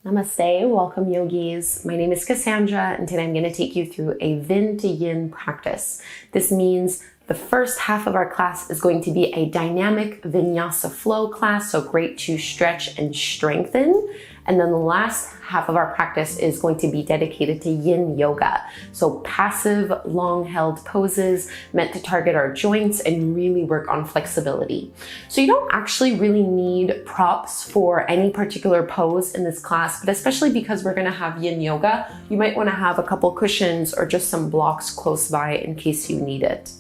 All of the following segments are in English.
Namaste, welcome yogis. My name is Cassandra and today I'm going to take you through a Vin to Yin practice. This means the first half of our class is going to be a dynamic vinyasa flow class, so great to stretch and strengthen. And then the last half of our practice is going to be dedicated to yin yoga. So passive, long held poses meant to target our joints and really work on flexibility. So you don't actually really need props for any particular pose in this class, but especially because we're gonna have yin yoga, you might wanna have a couple cushions or just some blocks close by in case you need it.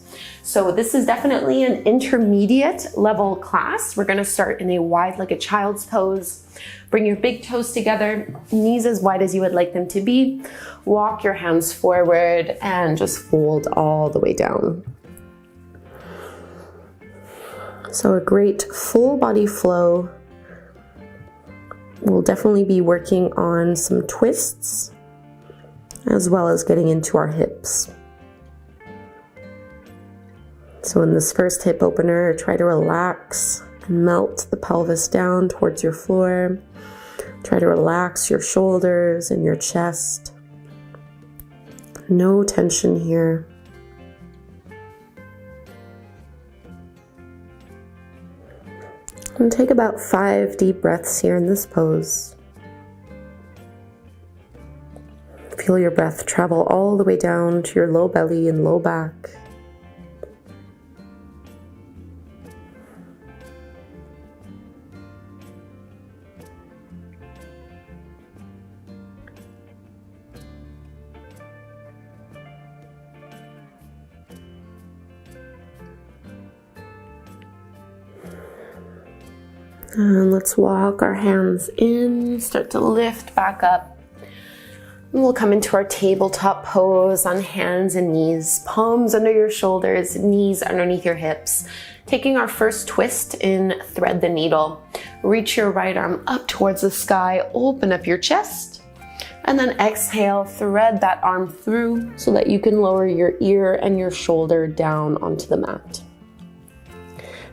So this is definitely an intermediate level class. We're gonna start in a wide-legged child's pose. Bring your big toes together, knees as wide as you would like them to be. Walk your hands forward and just fold all the way down. So a great full body flow. We'll definitely be working on some twists as well as getting into our hips. So in this first hip opener, try to relax and melt the pelvis down towards your floor. Try to relax your shoulders and your chest. No tension here. And take about 5 deep breaths here in this pose. Feel your breath travel all the way down to your low belly and low back. And let's walk our hands in, start to lift back up. And we'll come into our tabletop pose on hands and knees, palms under your shoulders, knees underneath your hips. Taking our first twist in thread the needle. Reach your right arm up towards the sky, open up your chest. And then exhale, thread that arm through so that you can lower your ear and your shoulder down onto the mat.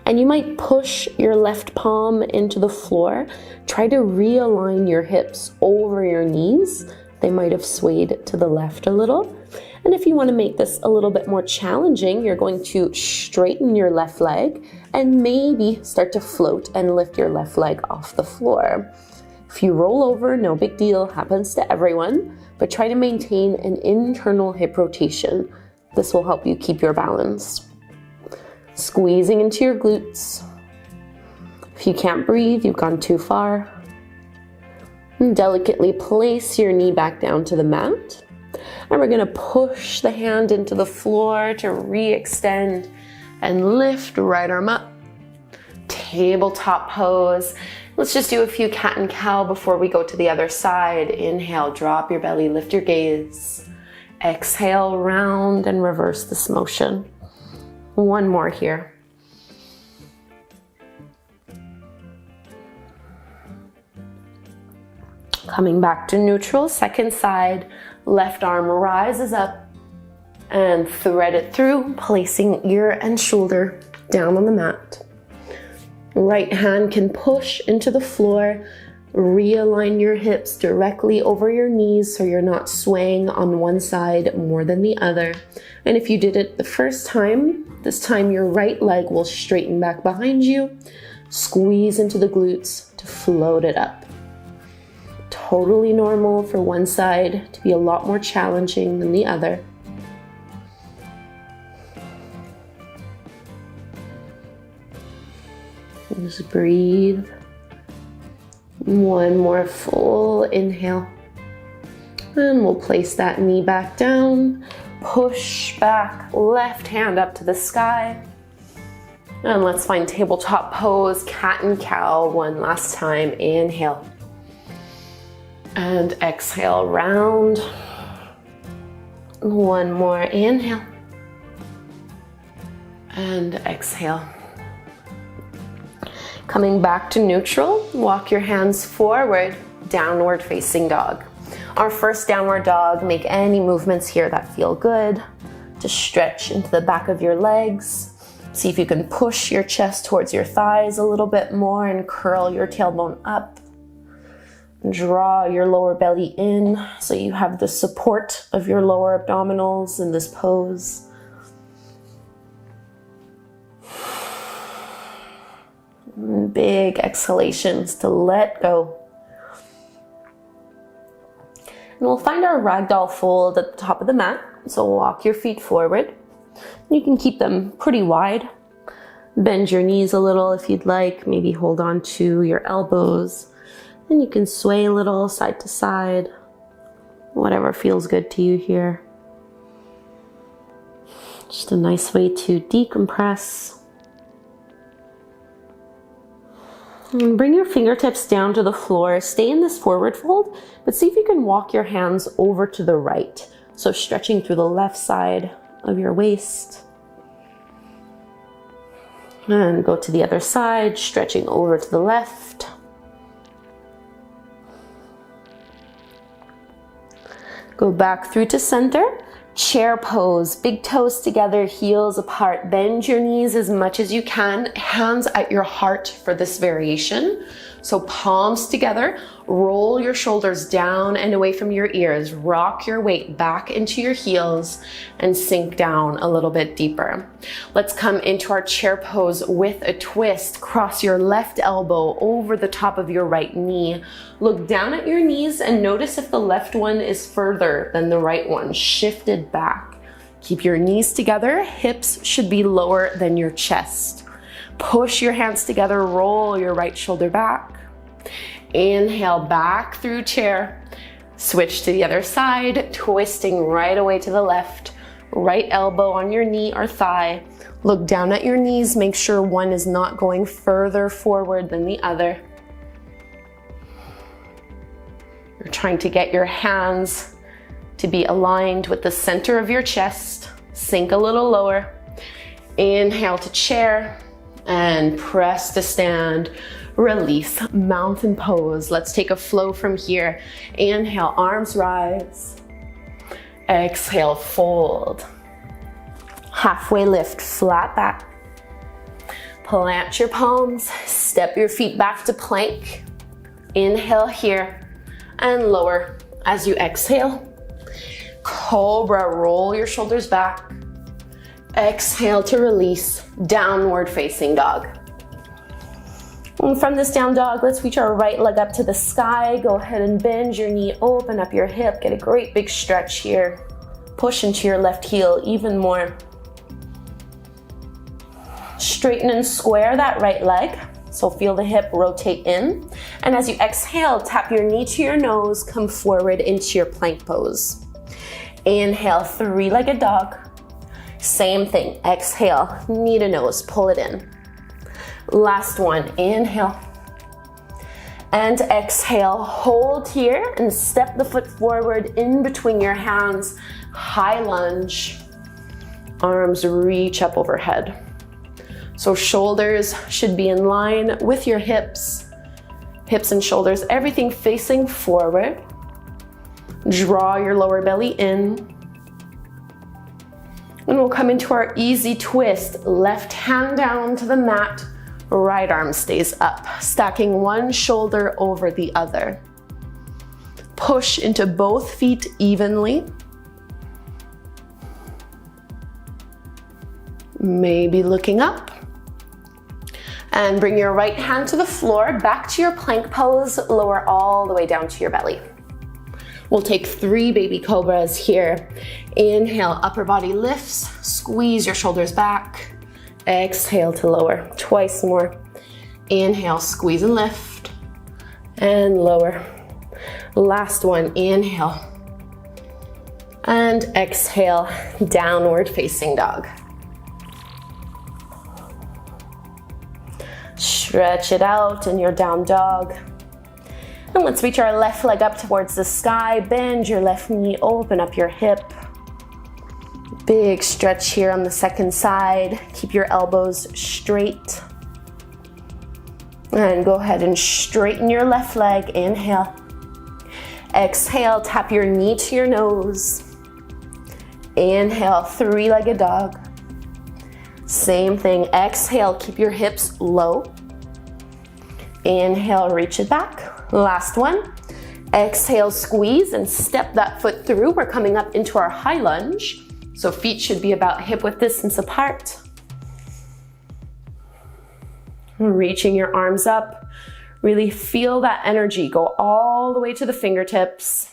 And you might push your left palm into the floor. Try to realign your hips over your knees. They might have swayed to the left a little. And if you want to make this a little bit more challenging, you're going to straighten your left leg and maybe start to float and lift your left leg off the floor. If you roll over, no big deal, happens to everyone, but try to maintain an internal hip rotation. This will help you keep your balance. Squeezing into your glutes. If you can't breathe, you've gone too far. And delicately place your knee back down to the mat. And we're gonna push the hand into the floor to re-extend and lift right arm up. Tabletop pose. Let's just do a few cat and cow before we go to the other side. Inhale, drop your belly, lift your gaze. Exhale, round and reverse this motion. One more here. Coming back to neutral, second side, left arm rises up and thread it through, placing ear and shoulder down on the mat. Right hand can push into the floor. Realign your hips directly over your knees so you're not swaying on one side more than the other. And if you did it the first time, this time your right leg will straighten back behind you. Squeeze into the glutes to float it up. Totally normal for one side to be a lot more challenging than the other. Just breathe. One more full inhale. And we'll place that knee back down. Push back, left hand up to the sky. And let's find tabletop pose, cat and cow one last time. Inhale. And exhale, round. One more inhale. And exhale. Coming back to neutral, walk your hands forward, downward facing dog. Our first downward dog, make any movements here that feel good. Just stretch into the back of your legs. See if you can push your chest towards your thighs a little bit more and curl your tailbone up. Draw your lower belly in so you have the support of your lower abdominals in this pose. Big exhalations to let go. And we'll find our ragdoll fold at the top of the mat. So walk your feet forward. You can keep them pretty wide. Bend your knees a little if you'd like. Maybe hold on to your elbows. And you can sway a little side to side. Whatever feels good to you here. Just a nice way to decompress. And bring your fingertips down to the floor. Stay in this forward fold, but see if you can walk your hands over to the right. So stretching through the left side of your waist. And go to the other side, stretching over to the left. Go back through to center. Chair pose, big toes together, heels apart. Bend your knees as much as you can. Hands at your heart for this variation. So palms together, roll your shoulders down and away from your ears. Rock your weight back into your heels and sink down a little bit deeper. Let's come into our chair pose with a twist. Cross your left elbow over the top of your right knee. Look down at your knees and notice if the left one is further than the right one, shifted back. Keep your knees together. Hips should be lower than your chest. Push your hands together, roll your right shoulder back. Inhale, back through chair. Switch to the other side, twisting right away to the left. Right elbow on your knee or thigh. Look down at your knees, make sure one is not going further forward than the other. You're trying to get your hands to be aligned with the center of your chest. Sink a little lower. Inhale to chair. And press to stand, release, mountain pose. Let's take a flow from here. Inhale, arms rise. Exhale, fold. Halfway lift, flat back. Plant your palms, step your feet back to plank. Inhale here and lower as you exhale. Cobra, roll your shoulders back. Exhale to release, downward facing dog. And from this down dog, let's reach our right leg up to the sky. Go ahead and bend your knee, open up your hip, get a great big stretch here. Push into your left heel even more. Straighten and square that right leg. So feel the hip rotate in. And as you exhale, tap your knee to your nose, come forward into your plank pose. Inhale, three-legged dog. Same thing, exhale, knee to nose, pull it in. Last one, inhale. And exhale, hold here and step the foot forward in between your hands. High lunge, arms reach up overhead. So shoulders should be in line with your hips. Hips and shoulders, everything facing forward. Draw your lower belly in. And we'll come into our easy twist. Left hand down to the mat, right arm stays up, stacking one shoulder over the other. Push into both feet evenly. Maybe looking up. And bring your right hand to the floor, back to your plank pose, lower all the way down to your belly. We'll take 3 baby cobras here. Inhale, upper body lifts, squeeze your shoulders back. Exhale to lower, twice more. Inhale, squeeze and lift, and lower. Last one, inhale. And exhale, downward facing dog. Stretch it out in your down dog. And let's reach our left leg up towards the sky. Bend your left knee, open up your hip. Big stretch here on the second side. Keep your elbows straight. And go ahead and straighten your left leg. Inhale. Exhale, tap your knee to your nose. Inhale, 3-legged dog. Same thing, exhale, keep your hips low. Inhale, reach it back. Last one. Exhale, squeeze and step that foot through. We're coming up into our high lunge. So feet should be about hip width distance apart. Reaching your arms up. Really feel that energy go all the way to the fingertips,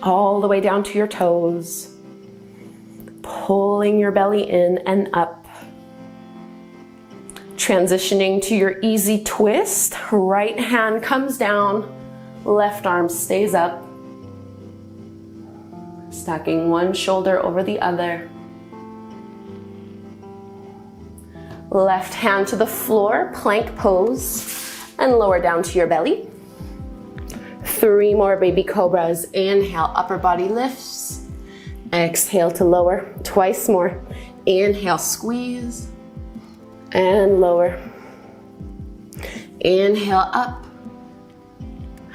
all the way down to your toes. Pulling your belly in and up. Transitioning to your easy twist. Right hand comes down. Left arm stays up. Stacking one shoulder over the other. Left hand to the floor, plank pose, and lower down to your belly. 3 more baby cobras. Inhale, upper body lifts. Exhale to lower. Twice more. Inhale, squeeze. And lower. Inhale, up.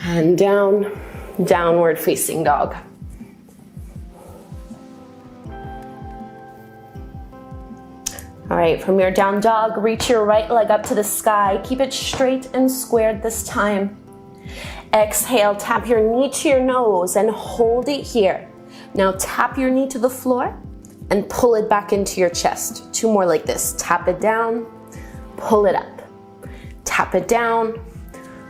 And down, downward facing dog. All right, from your down dog, reach your right leg up to the sky. Keep it straight and squared this time. Exhale, tap your knee to your nose and hold it here. Now tap your knee to the floor and pull it back into your chest. 2 more like this. Tap it down, pull it up. Tap it down,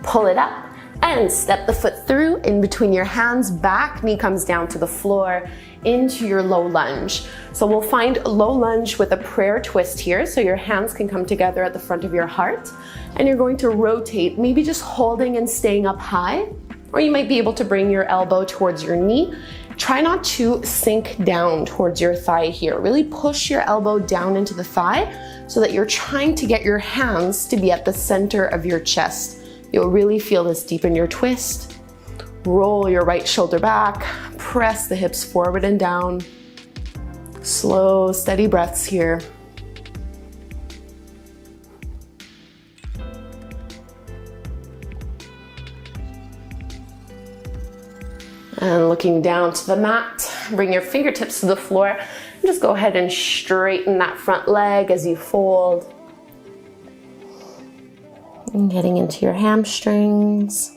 pull it up. And step the foot through in between your hands, back knee comes down to the floor into your low lunge. So we'll find low lunge with a prayer twist here. So your hands can come together at the front of your heart and you're going to rotate, maybe just holding and staying up high, or you might be able to bring your elbow towards your knee. Try not to sink down towards your thigh here. Really push your elbow down into the thigh so that you're trying to get your hands to be at the center of your chest. You'll really feel this deep in your twist. Roll your right shoulder back, press the hips forward and down. Slow, steady breaths here. And looking down to the mat, bring your fingertips to the floor. And just go ahead and straighten that front leg as you fold. And getting into your hamstrings.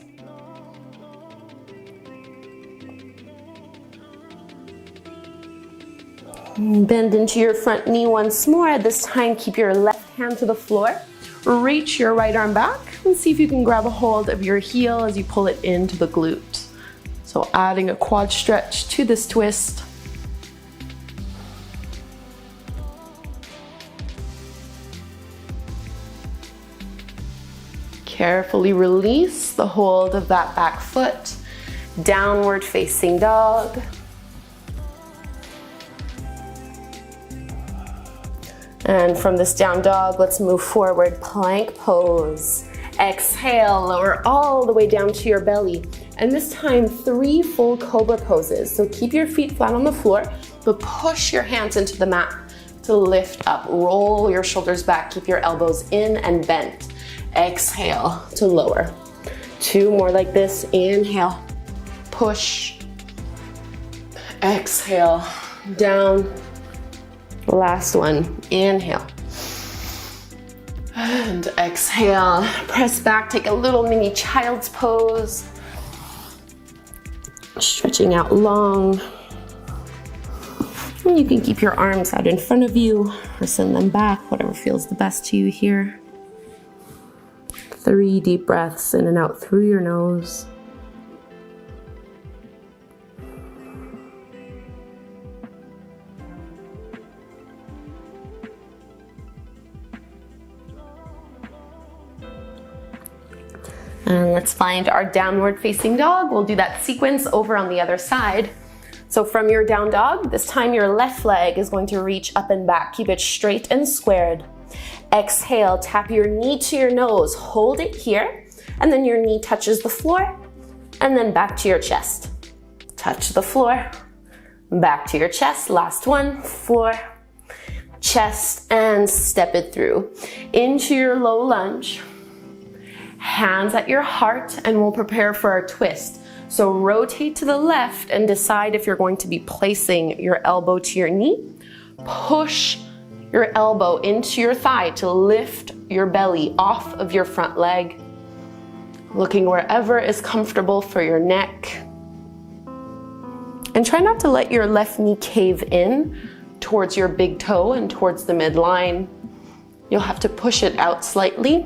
And bend into your front knee once more. This time, keep your left hand to the floor. Reach your right arm back and see if you can grab a hold of your heel as you pull it into the glute. So adding a quad stretch to this twist. Carefully release the hold of that back foot. Downward facing dog. And from this down dog, let's move forward, plank pose. Exhale, lower all the way down to your belly. And this time, 3 full cobra poses. So keep your feet flat on the floor, but push your hands into the mat to lift up. Roll your shoulders back, keep your elbows in and bent. Exhale to lower. 2 more like this. Inhale, push. Exhale, down. Last one. Inhale. And exhale. Press back, take a little mini child's pose. Stretching out long. And you can keep your arms out in front of you or send them back, whatever feels the best to you here. 3 deep breaths in and out through your nose. And let's find our downward facing dog. We'll do that sequence over on the other side. So from your down dog, this time your left leg is going to reach up and back. Keep it straight and squared. Exhale, tap your knee to your nose. Hold it here, and then your knee touches the floor, and then back to your chest. Touch the floor, back to your chest. Last one, floor, chest, and step it through. Into your low lunge. Hands at your heart, and we'll prepare for our twist. So rotate to the left and decide if you're going to be placing your elbow to your knee. Push your elbow into your thigh to lift your belly off of your front leg. Looking wherever is comfortable for your neck. And try not to let your left knee cave in towards your big toe and towards the midline. You'll have to push it out slightly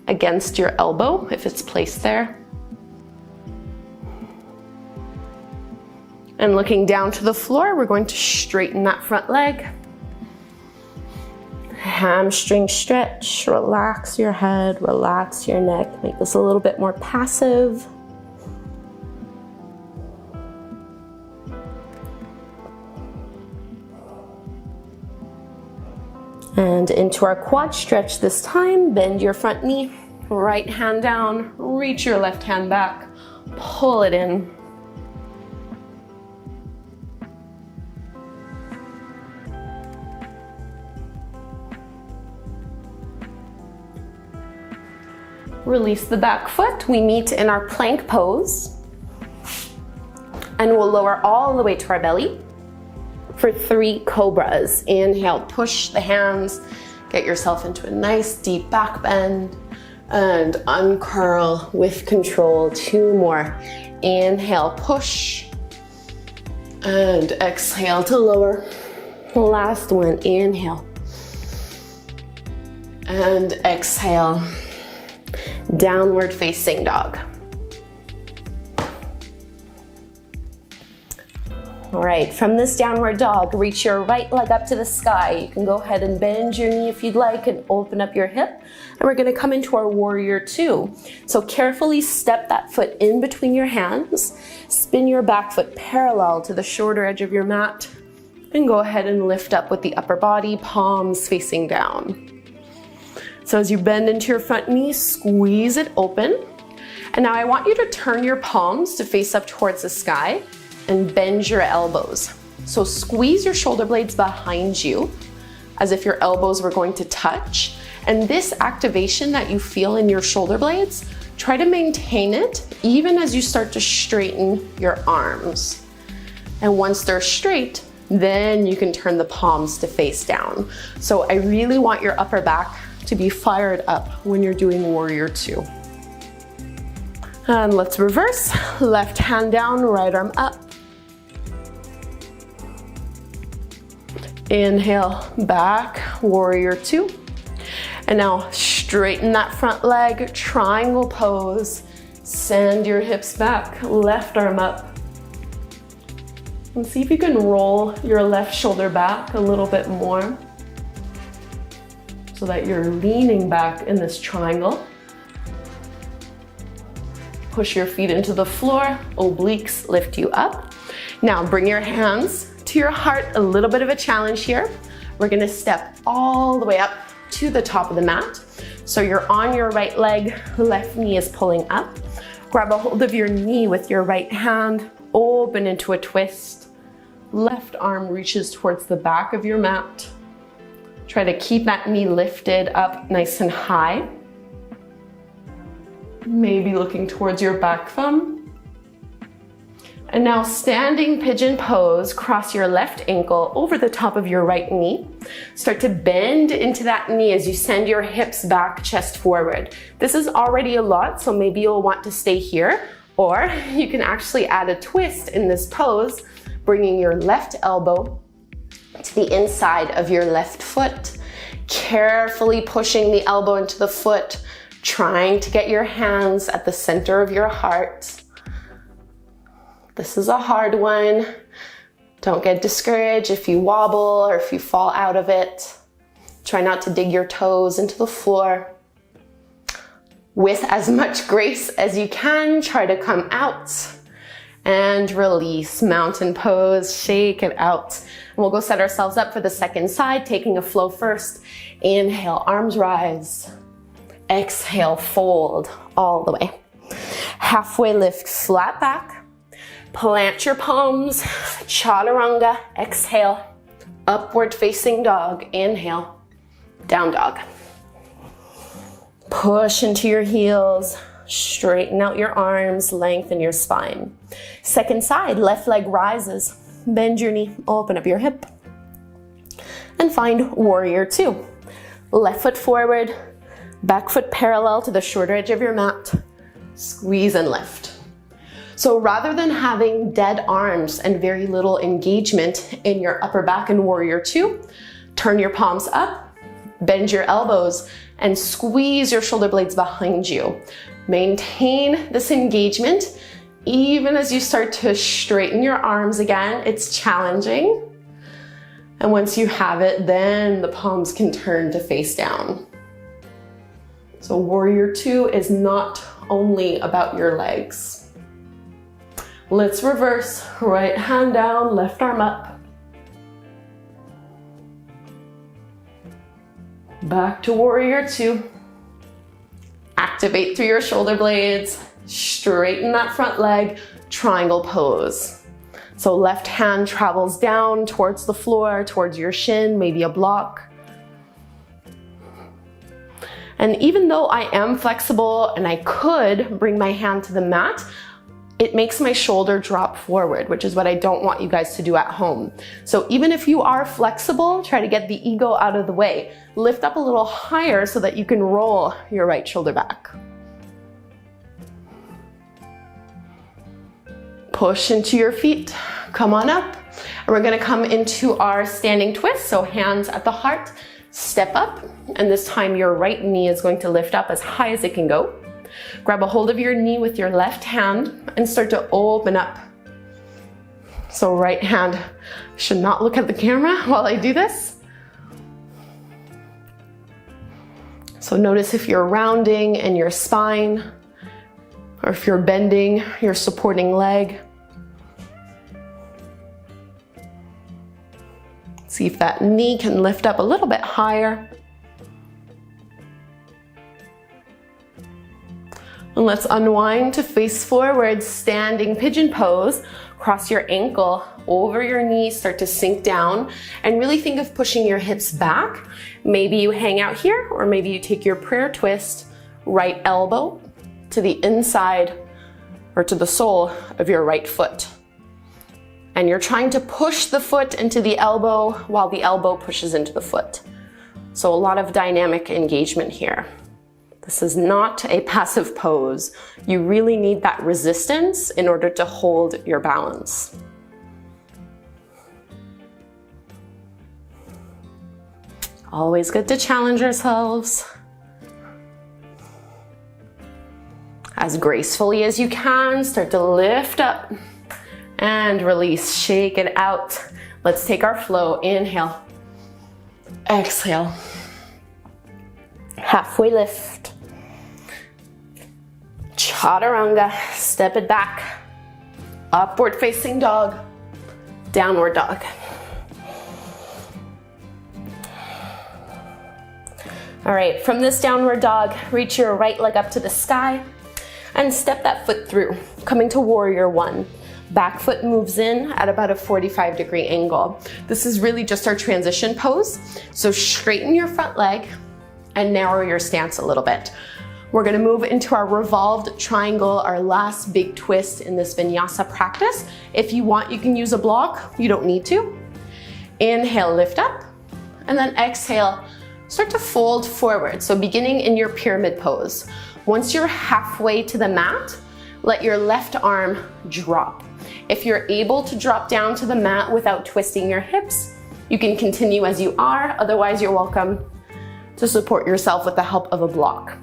against your elbow if it's placed there. And looking down to the floor, we're going to straighten that front leg. Hamstring stretch, relax your head, relax your neck. Make this a little bit more passive. And into our quad stretch this time, bend your front knee, right hand down, reach your left hand back, pull it in. Release the back foot. We meet in our plank pose. And we'll lower all the way to our belly for 3 cobras. Inhale, push the hands, get yourself into a nice deep back bend, and uncurl with control. 2 more. Inhale, push, and exhale to lower. Last one, inhale, and exhale. Downward facing dog. All right, from this downward dog, reach your right leg up to the sky. You can go ahead and bend your knee if you'd like and open up your hip. And we're gonna come into our warrior 2. So carefully step that foot in between your hands, spin your back foot parallel to the shorter edge of your mat, and go ahead and lift up with the upper body, palms facing down. So as you bend into your front knee, squeeze it open. And now I want you to turn your palms to face up towards the sky and bend your elbows. So squeeze your shoulder blades behind you as if your elbows were going to touch. And this activation that you feel in your shoulder blades, try to maintain it even as you start to straighten your arms. And once they're straight, then you can turn the palms to face down. So I really want your upper back to be fired up when you're doing warrior 2. And let's reverse. Left hand down, right arm up. Inhale, back, warrior 2. And now straighten that front leg, triangle pose. Send your hips back, left arm up. And see if you can roll your left shoulder back a little bit more, so that you're leaning back in this triangle. Push your feet into the floor, obliques lift you up. Now bring your hands to your heart, a little bit of a challenge here. We're gonna step all the way up to the top of the mat. So you're on your right leg, left knee is pulling up. Grab a hold of your knee with your right hand, open into a twist. Left arm reaches towards the back of your mat. Try to keep that knee lifted up nice and high. Maybe looking towards your back thumb. And now standing pigeon pose, cross your left ankle over the top of your right knee. Start to bend into that knee as you send your hips back, chest forward. This is already a lot, so maybe you'll want to stay here, or you can actually add a twist in this pose, bringing your left elbow to the inside of your left foot, carefully pushing the elbow into the foot, trying to get your hands at the center of your heart. This is a hard one. Don't get discouraged if you wobble or if you fall out of it. Try not to dig your toes into the floor. With as much grace as you can, try to come out and release. Mountain pose, shake it out. And we'll go set ourselves up for the second side, taking a flow first. Inhale, arms rise. Exhale, fold all the way. Halfway lift, flat back. Plant your palms, chaturanga. Exhale, upward facing dog. Inhale, down dog. Push into your heels. Straighten out your arms, lengthen your spine. Second side, left leg rises. Bend your knee, open up your hip. And find warrior 2. Left foot forward, back foot parallel to the shorter edge of your mat. squeeze and lift. So rather than having dead arms and very little engagement in your upper back in Warrior Two, turn your palms up, bend your elbows, and squeeze your shoulder blades behind you. Maintain this engagement even as you start to straighten your arms again. It's challenging. And once you have it, then the palms can turn to face down. So Warrior Two is not only about your legs. Let's reverse. Right hand down, left arm up. Back to Warrior Two. Activate through your shoulder blades. Straighten that front leg, triangle pose. So left hand travels down towards the floor, towards your shin, maybe a block. And even though I am flexible and I could bring my hand to the mat, it makes my shoulder drop forward, which is what I don't want you guys to do at home. So even if you are flexible, try to get the ego out of the way. Lift up a little higher so that you can roll your right shoulder back. Push into your feet, come on up. And we're gonna come into our standing twist, so hands at the heart, step up, and this time your right knee is going to lift up as high as it can go. Grab a hold of your knee with your left hand and start to open up. So right hand should not look at the camera while I do this. So notice if you're rounding in your spine or if you're bending your supporting leg. See if that knee can lift up a little bit higher. And let's unwind to face forward, standing pigeon pose. Cross your ankle over your knee, start to sink down, and really think of pushing your hips back. Maybe you hang out here, or maybe you take your prayer twist, right elbow to the inside or to the sole of your right foot. And you're trying to push the foot into the elbow while the elbow pushes into the foot. So a lot of dynamic engagement here. This is not a passive pose. You really need that resistance in order to hold your balance. Always good to challenge ourselves. As gracefully as you can, start to lift up and release, shake it out. Let's take our flow. Inhale, exhale, halfway lift. Chaturanga, step it back. Upward facing dog, downward dog. All right, from this downward dog, reach your right leg up to the sky and step that foot through, coming to Warrior One. Back foot moves in at about a 45-degree angle. This is really just our transition pose. So straighten your front leg and narrow your stance a little bit. We're gonna move into our revolved triangle, our last big twist in this vinyasa practice. If you want, you can use a block. You don't need to. Inhale, lift up, and then exhale, start to fold forward. So beginning in your pyramid pose. Once you're halfway to the mat, let your left arm drop. If you're able to drop down to the mat without twisting your hips, you can continue as you are. Otherwise, you're welcome to support yourself with the help of a block.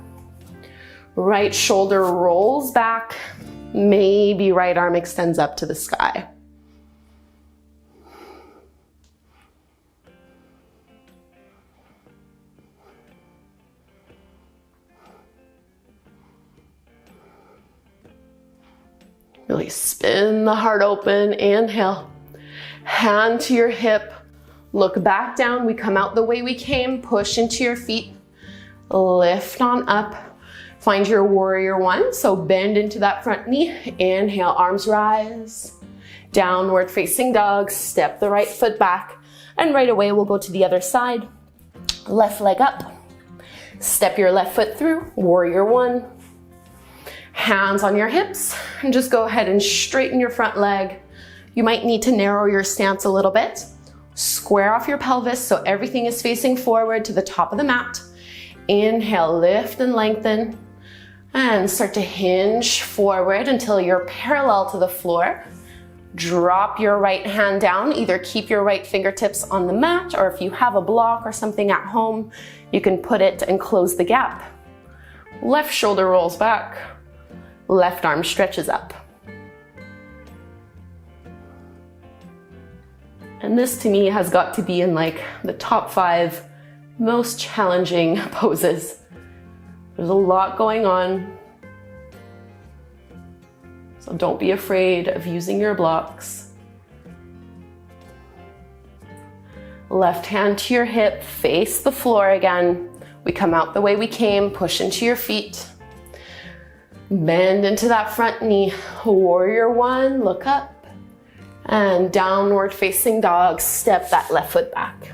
Right shoulder rolls back, maybe right arm extends up to the sky. Really spin the heart open, inhale, hand to your hip, look back down, we come out the way we came, push into your feet, lift on up. Find your Warrior One, so bend into that front knee. Inhale, arms rise. Downward facing dog, step the right foot back, and right away we'll go to the other side. Left leg up, step your left foot through, Warrior One. Hands on your hips, and just go ahead and straighten your front leg. You might need to narrow your stance a little bit. Square off your pelvis so everything is facing forward to the top of the mat. Inhale, lift and lengthen. And start to hinge forward until you're parallel to the floor. Drop your right hand down. Either keep your right fingertips on the mat, or if you have a block or something at home, you can put it and close the gap. Left shoulder rolls back. Left arm stretches up. And this to me has got to be in like the top 5 most challenging poses. There's a lot going on. So don't be afraid of using your blocks. Left hand to your hip, face the floor again. We come out the way we came, push into your feet. Bend into that front knee. Warrior 1, look up. And downward facing dog, step that left foot back.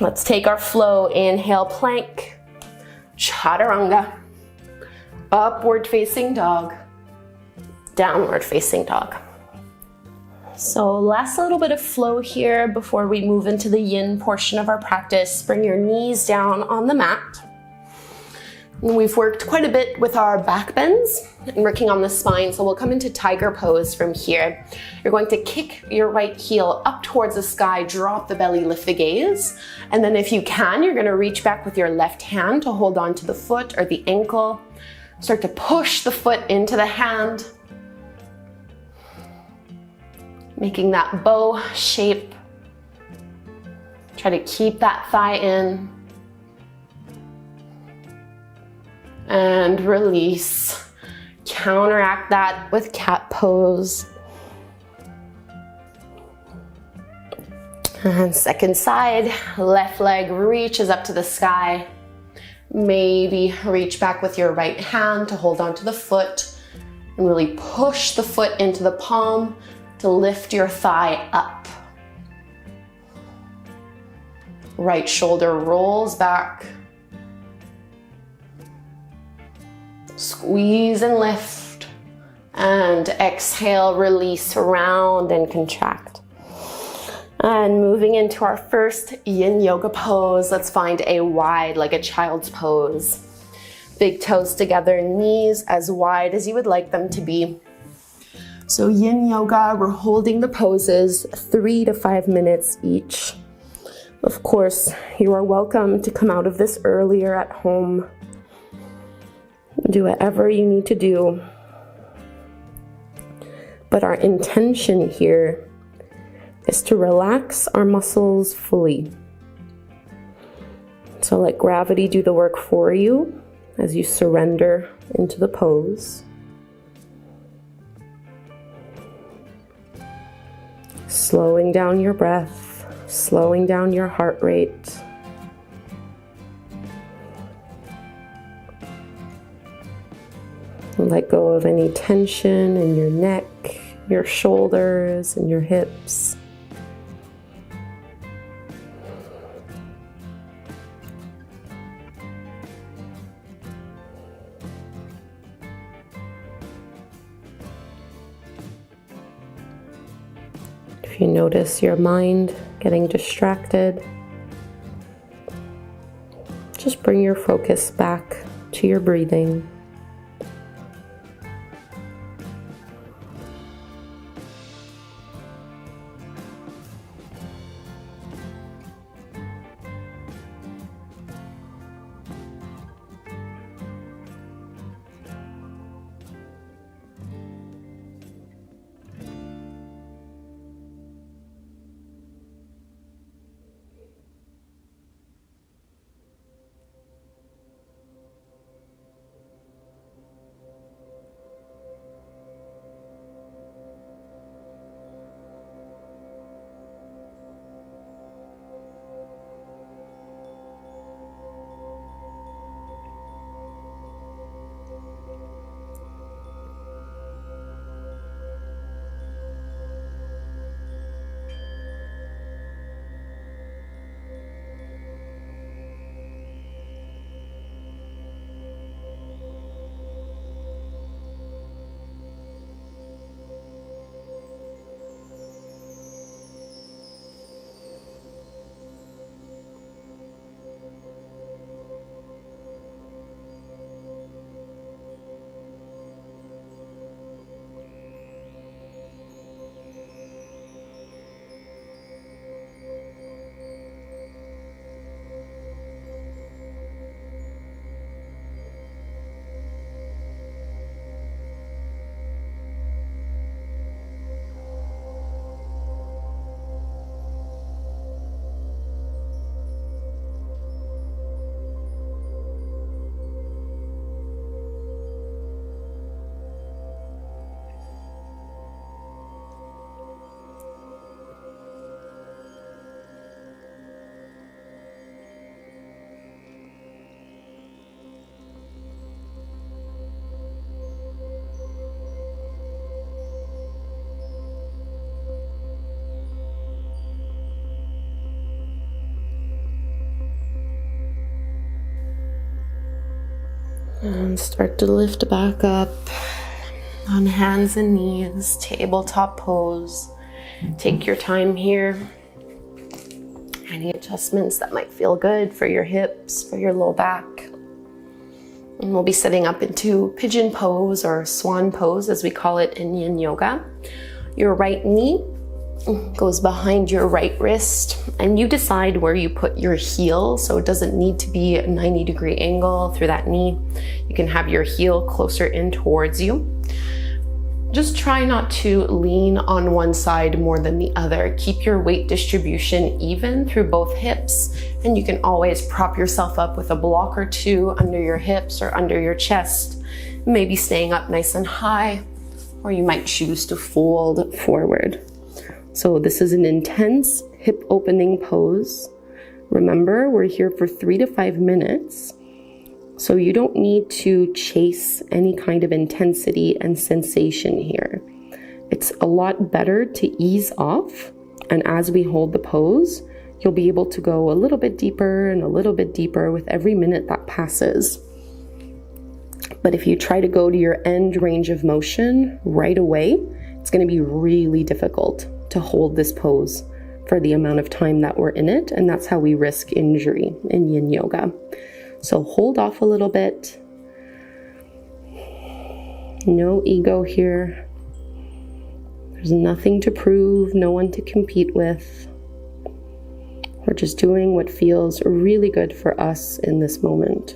Let's take our flow. Inhale, plank. Chaturanga. Upward facing dog. Downward facing dog. So last little bit of flow here before we move into the yin portion of our practice. Bring your knees down on the mat. And we've worked quite a bit with our back bends and working on the spine, so we'll come into tiger pose from here. You're going to kick your right heel up towards the sky, drop the belly, lift the gaze. And then if you can, you're gonna reach back with your left hand to hold on to the foot or the ankle. Start to push the foot into the hand, making that bow shape. Try to keep that thigh in. And release. Counteract that with cat pose. And second side, left leg reaches up to the sky. Maybe reach back with your right hand to hold onto the foot and really push the foot into the palm to lift your thigh up. Right shoulder rolls back. Squeeze and lift. And exhale, release, round and contract. And moving into our first yin yoga pose, let's find a wide, like a child's pose. Big toes together, knees as wide as you would like them to be. So yin yoga, we're holding the poses 3 to 5 minutes each. Of course, you are welcome to come out of this earlier at home. Do whatever you need to do. But our intention here is to relax our muscles fully. So let gravity do the work for you as you surrender into the pose. Slowing down your breath, slowing down your heart rate. Let go of any tension in your neck, your shoulders, and your hips. If you notice your mind getting distracted, just bring your focus back to your breathing. And start to lift back up on hands and knees, tabletop pose. Take your time here. Any adjustments that might feel good for your hips, for your low back. And we'll be sitting up into pigeon pose or swan pose, as we call it in yin yoga. Your right knee goes behind your right wrist, and you decide where you put your heel, so it doesn't need to be a 90-degree angle through that knee. You can have your heel closer in towards you. Just try not to lean on one side more than the other. Keep your weight distribution even through both hips, and you can always prop yourself up with a block or two under your hips or under your chest, maybe staying up nice and high, or you might choose to fold forward. So this is an intense hip opening pose. Remember, we're here for 3 to 5 minutes. So you don't need to chase any kind of intensity and sensation here. It's a lot better to ease off. And as we hold the pose, you'll be able to go a little bit deeper and a little bit deeper with every minute that passes. But if you try to go to your end range of motion right away, it's going to be really difficult to hold this pose for the amount of time that we're in it, and that's how we risk injury in yin yoga. So hold off a little bit. No ego here. There's nothing to prove, no one to compete with. We're just doing what feels really good for us in this moment.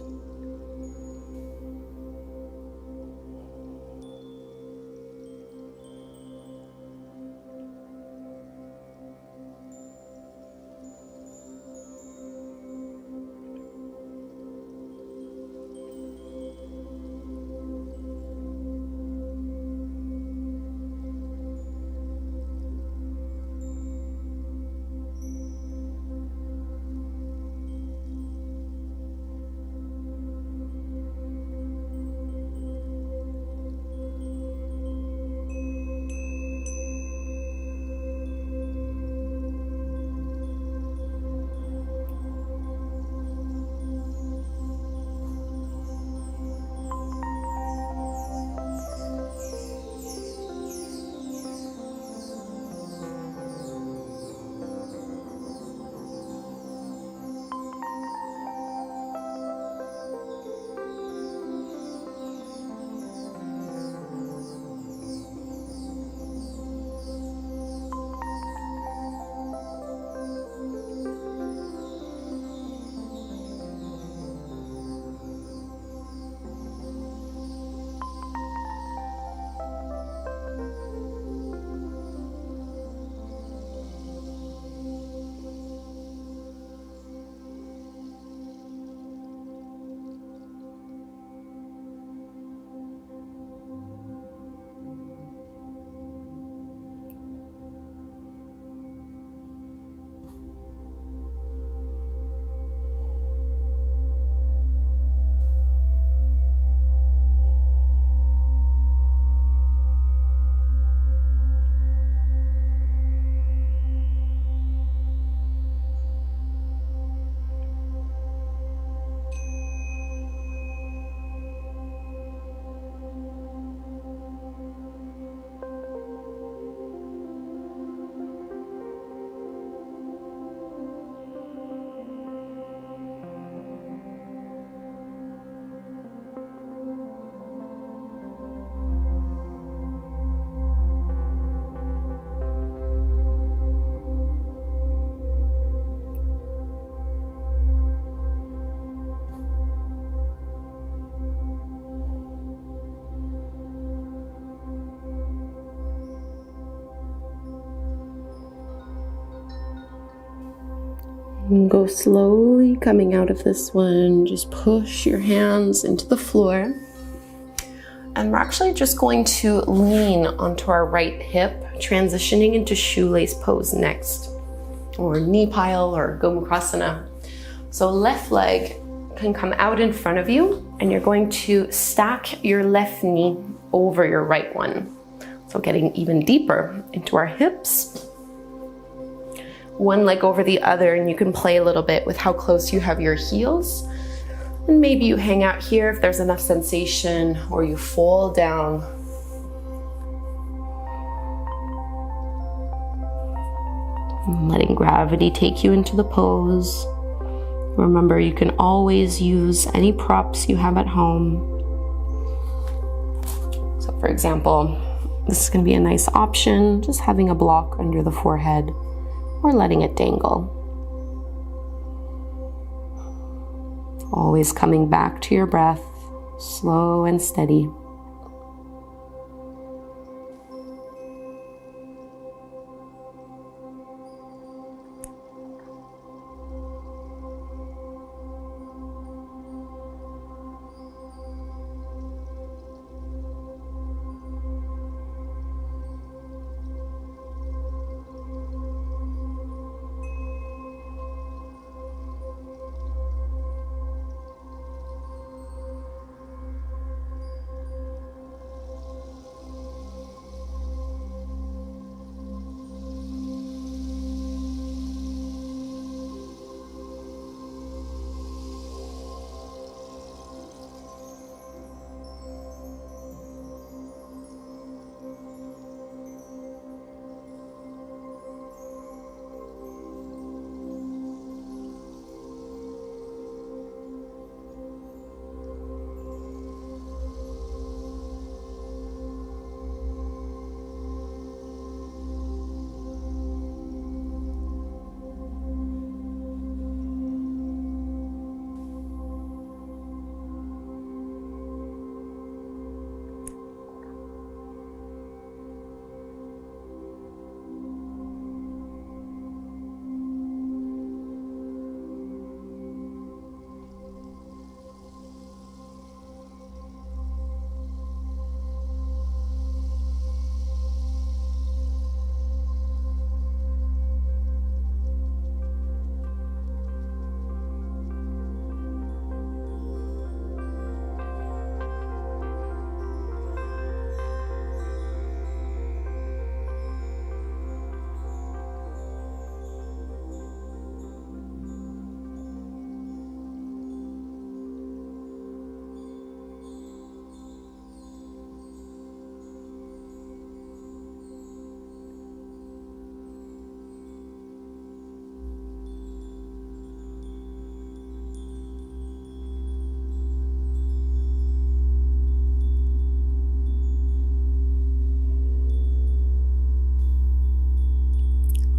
And go slowly coming out of this one. Just push your hands into the floor. And we're actually just going to lean onto our right hip, transitioning into shoelace pose next, or knee pile or Gomukhasana. So left leg can come out in front of you, and you're going to stack your left knee over your right one. So getting even deeper into our hips. One leg over the other, and you can play a little bit with how close you have your heels. And maybe you hang out here if there's enough sensation, or you fold down. And letting gravity take you into the pose. Remember, you can always use any props you have at home. So for example, this is going to be a nice option, just having a block under the forehead or letting it dangle. Always coming back to your breath, slow and steady.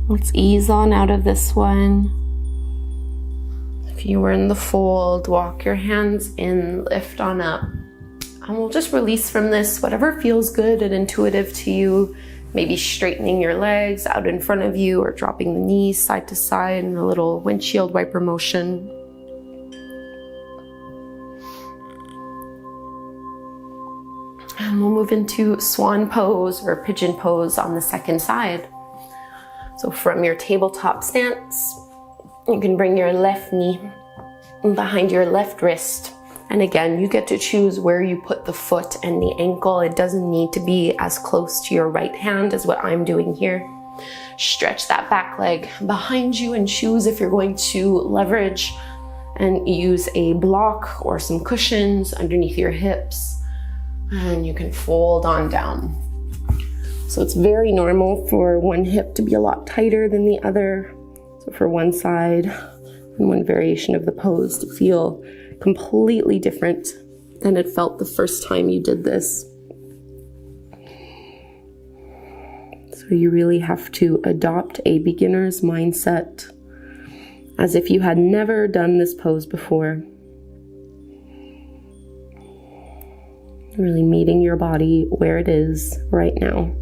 Let's ease on out of this one. If you were in the fold, walk your hands in, lift on up. And we'll just release from this whatever feels good and intuitive to you. Maybe straightening your legs out in front of you or dropping the knees side to side in a little windshield wiper motion. And we'll move into swan pose or pigeon pose on the second side. So from your tabletop stance, you can bring your left knee behind your left wrist. And again, you get to choose where you put the foot and the ankle. It doesn't need to be as close to your right hand as what I'm doing here. Stretch that back leg behind you and choose if you're going to leverage and use a block or some cushions underneath your hips. And you can fold on down. So it's very normal for one hip to be a lot tighter than the other. So for one side and one variation of the pose to feel completely different than it felt the first time you did this. So you really have to adopt a beginner's mindset as if you had never done this pose before. Really meeting your body where it is right now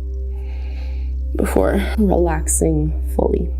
before relaxing fully.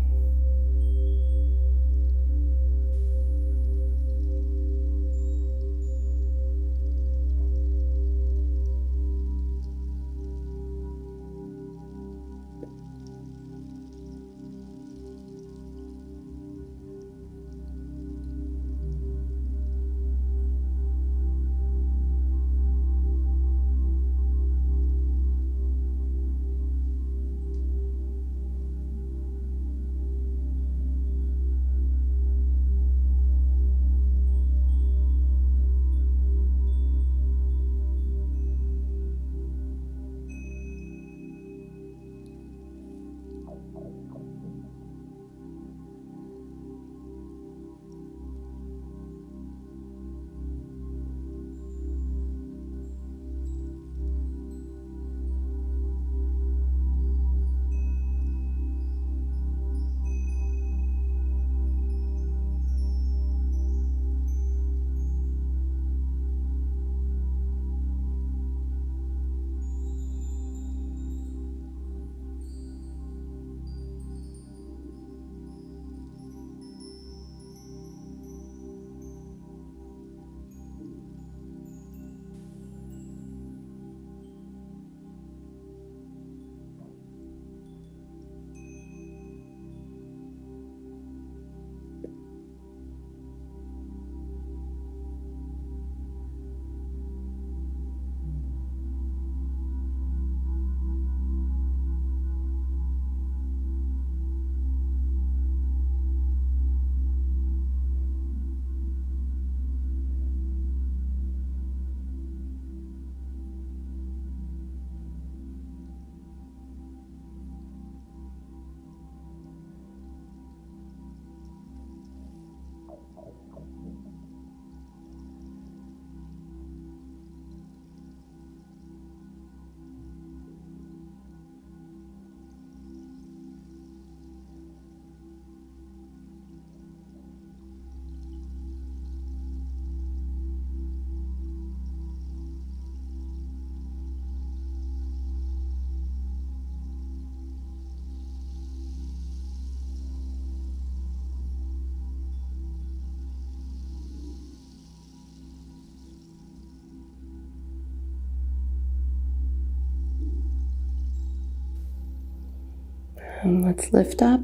And let's lift up.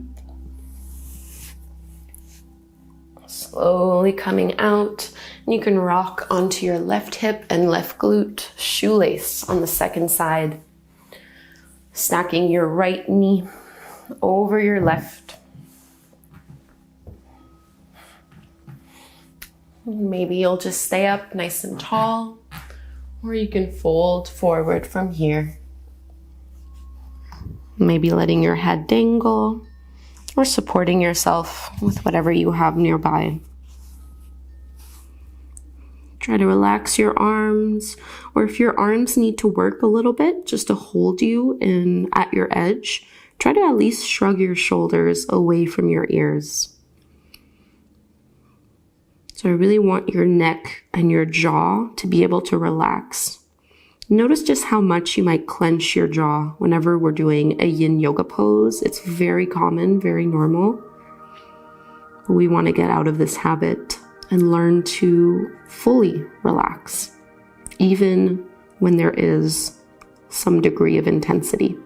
Slowly coming out. And you can rock onto your left hip and left glute, shoelace on the second side. Stacking your right knee over your left. Maybe you'll just stay up nice and tall, or you can fold forward from here. Maybe letting your head dangle, or supporting yourself with whatever you have nearby. Try to relax your arms, or if your arms need to work a little bit just to hold you in at your edge, try to at least shrug your shoulders away from your ears. So I really want your neck and your jaw to be able to relax. Notice just how much you might clench your jaw whenever we're doing a yin yoga pose. It's very common, very normal. But we want to get out of this habit and learn to fully relax, even when there is some degree of intensity.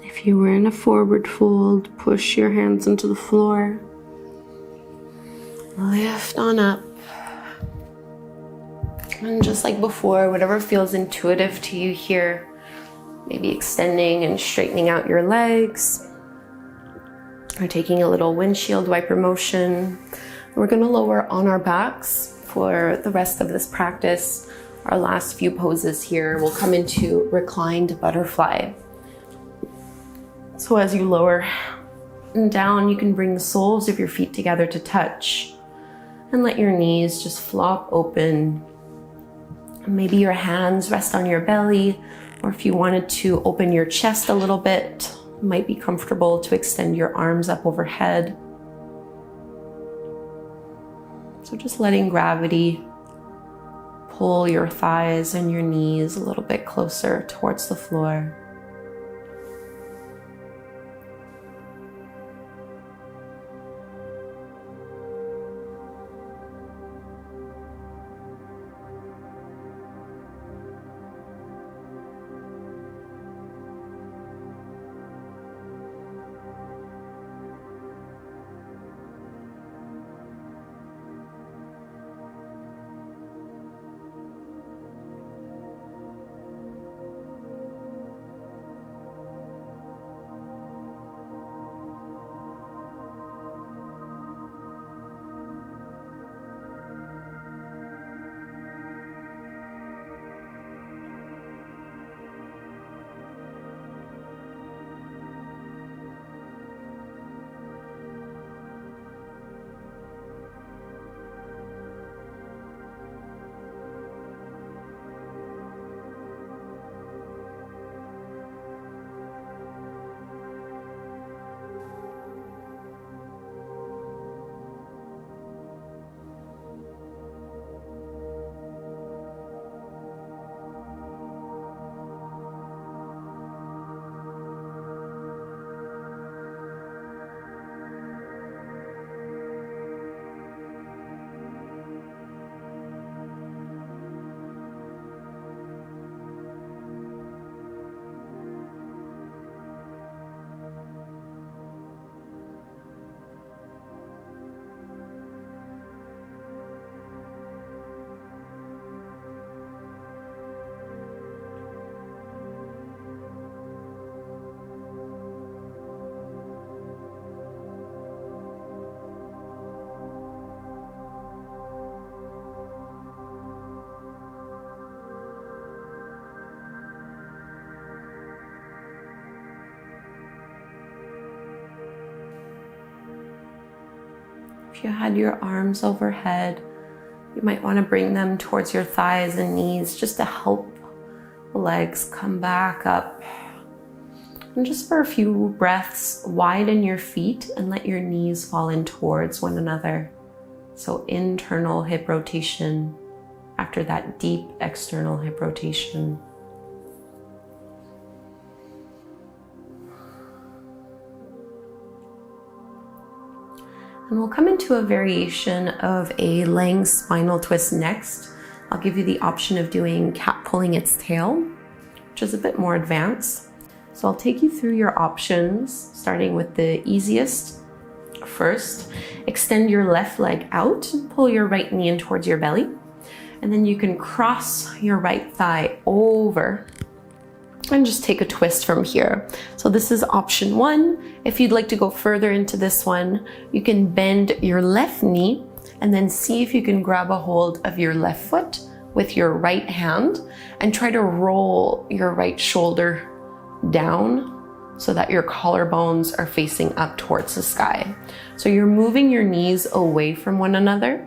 If you were in a forward fold, push your hands into the floor. Lift on up. And just like before, whatever feels intuitive to you here, maybe extending and straightening out your legs, or taking a little windshield wiper motion. We're going to lower on our backs for the rest of this practice. Our last few poses here will come into reclined butterfly. So as you lower down, you can bring the soles of your feet together to touch and let your knees just flop open. Maybe your hands rest on your belly, or if you wanted to open your chest a little bit, it might be comfortable to extend your arms up overhead. So just letting gravity pull your thighs and your knees a little bit closer towards the floor. If you had your arms overhead, you might want to bring them towards your thighs and knees just to help the legs come back up. And just for a few breaths, widen your feet and let your knees fall in towards one another. So internal hip rotation after that deep external hip rotation. And we'll come into a variation of a laying spinal twist next. I'll give you the option of doing cat pulling its tail, which is a bit more advanced. So I'll take you through your options, starting with the easiest. First, extend your left leg out and pull your right knee in towards your belly. And then you can cross your right thigh over and just take a twist from here. So this is option one. If you'd like to go further into this one, you can bend your left knee and then see if you can grab a hold of your left foot with your right hand and try to roll your right shoulder down so that your collarbones are facing up towards the sky. So you're moving your knees away from one another.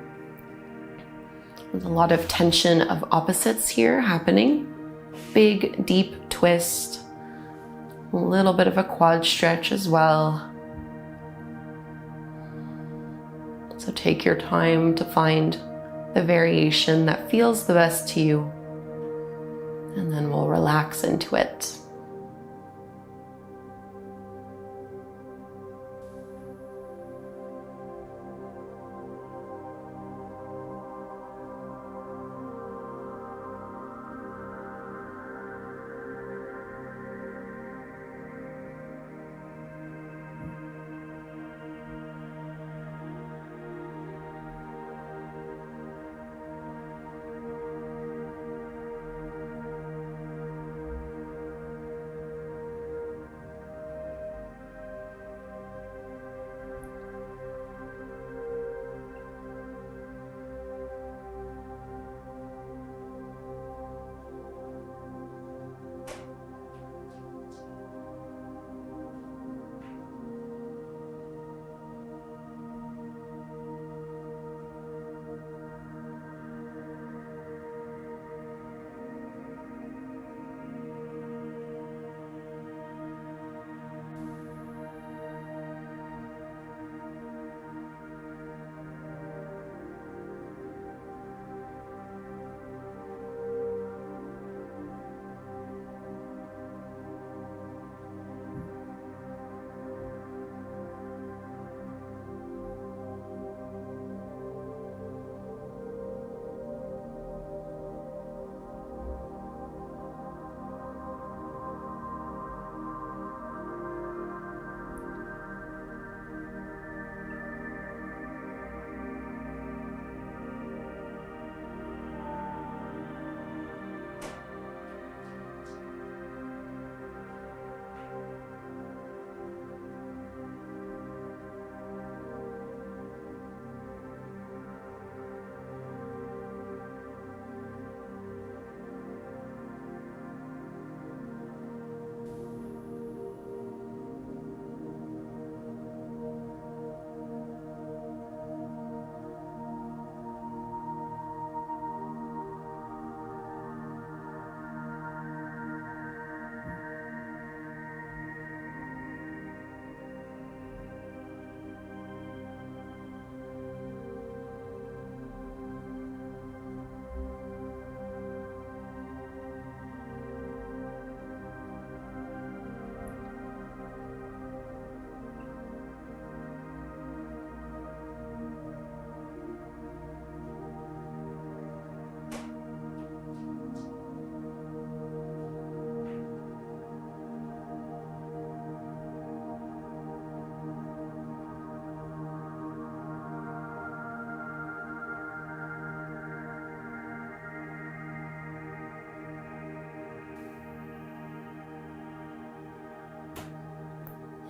There's a lot of tension of opposites here happening. Big, deep twist, a little bit of a quad stretch as well. So take your time to find the variation that feels the best to you, and then we'll relax into it.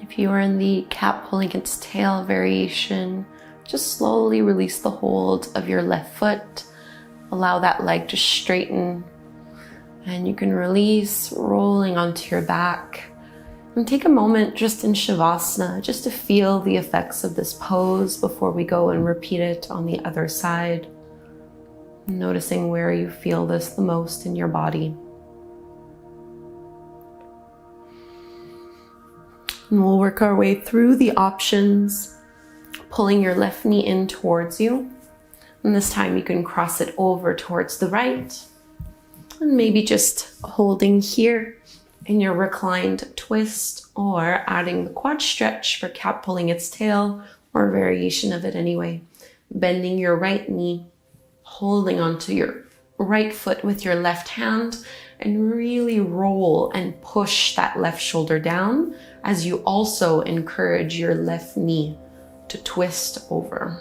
If you are in the cat pulling its tail variation, just slowly release the hold of your left foot. Allow that leg to straighten, and you can release, rolling onto your back. And take a moment just in Shavasana, just to feel the effects of this pose before we go and repeat it on the other side. Noticing where you feel this the most in your body. And we'll work our way through the options, pulling your left knee in towards you. And this time you can cross it over towards the right. And maybe just holding here in your reclined twist, or adding the quad stretch for cat pulling its tail, or a variation of it anyway. Bending your right knee, holding onto your right foot with your left hand, and really roll and push that left shoulder down as you also encourage your left knee to twist over.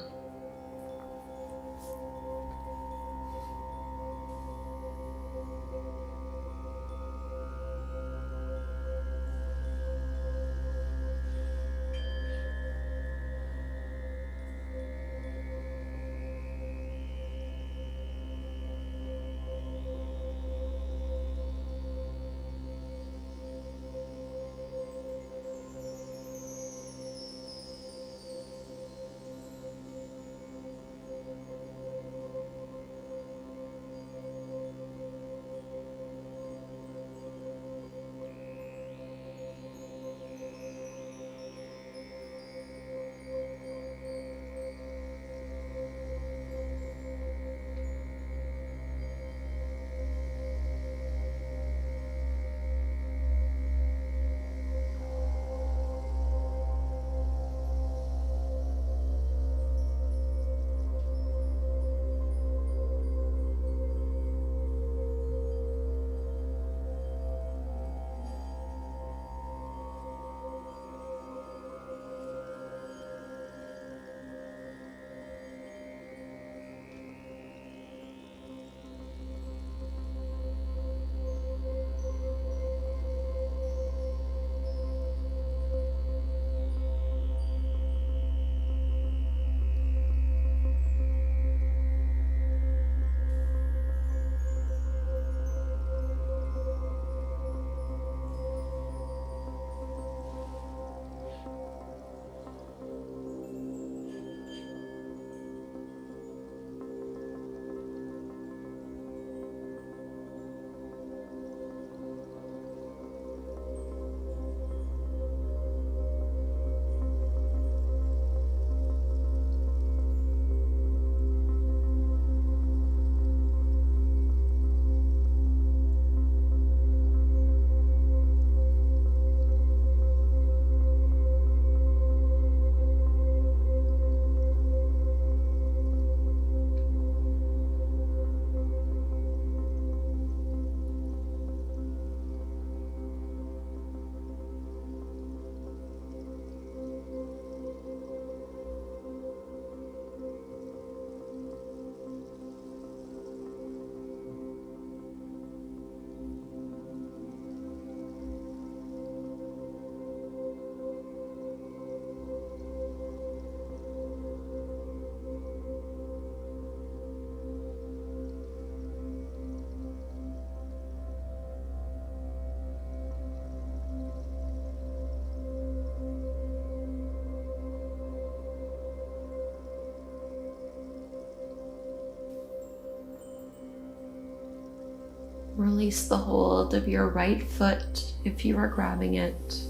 Release the hold of your right foot if you are grabbing it.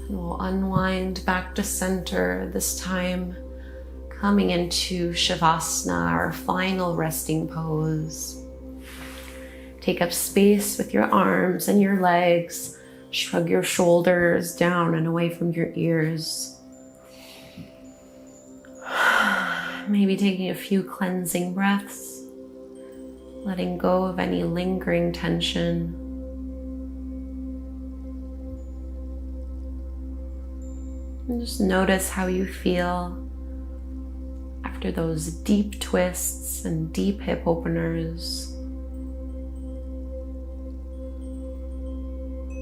And we'll unwind back to center, this time coming into Shavasana, our final resting pose. Take up space with your arms and your legs. Shrug your shoulders down and away from your ears. Maybe taking a few cleansing breaths. Letting go of any lingering tension. And just notice how you feel after those deep twists and deep hip openers.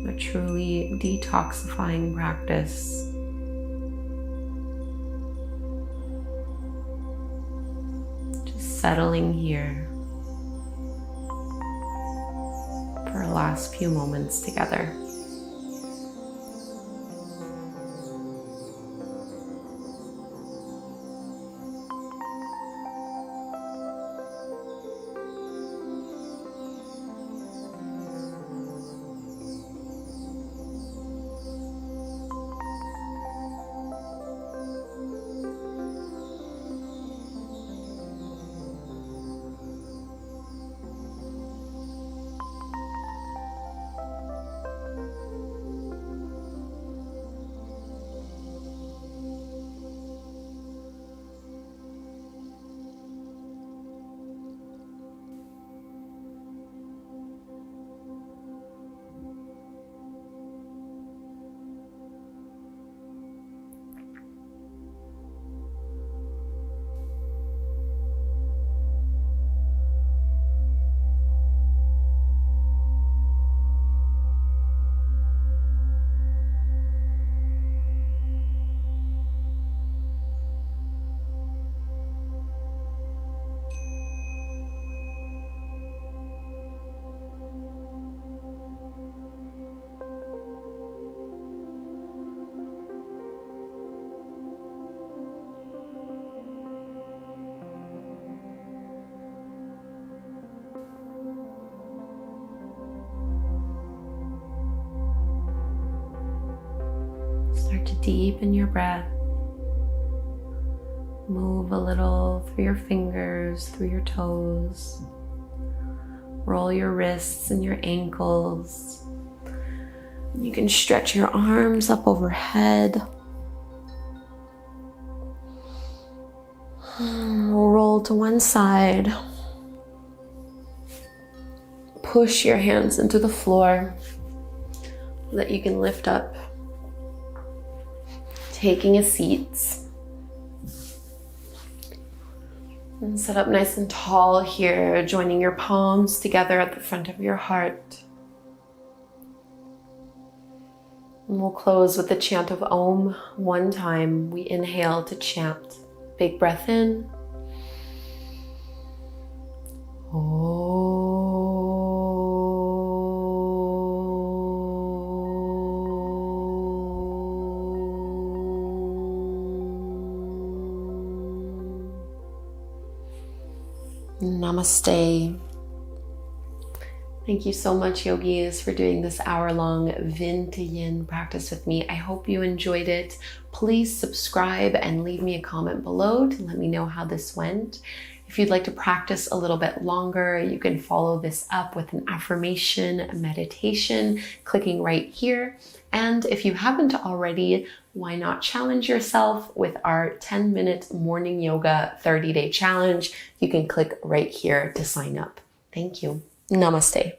A truly detoxifying practice. Just settling here for our last few moments together. Start to deepen your breath. Move a little through your fingers, through your toes. Roll your wrists and your ankles. You can stretch your arms up overhead. Roll to one side. Push your hands into the floor so that you can lift up. Taking a seat. And sit up nice and tall here, joining your palms together at the front of your heart. And we'll close with the chant of Om one time. We inhale to chant. Big breath in. Namaste. Thank you so much, yogis, for doing this hour-long Yin to Yin practice with me. I hope you enjoyed it. Please subscribe and leave me a comment below to let me know how this went. If you'd like to practice a little bit longer, you can follow this up with an affirmation meditation, clicking right here. And if you haven't already, why not challenge yourself with our 10-minute morning yoga 30-day challenge? You can click right here to sign up. Thank you. Namaste.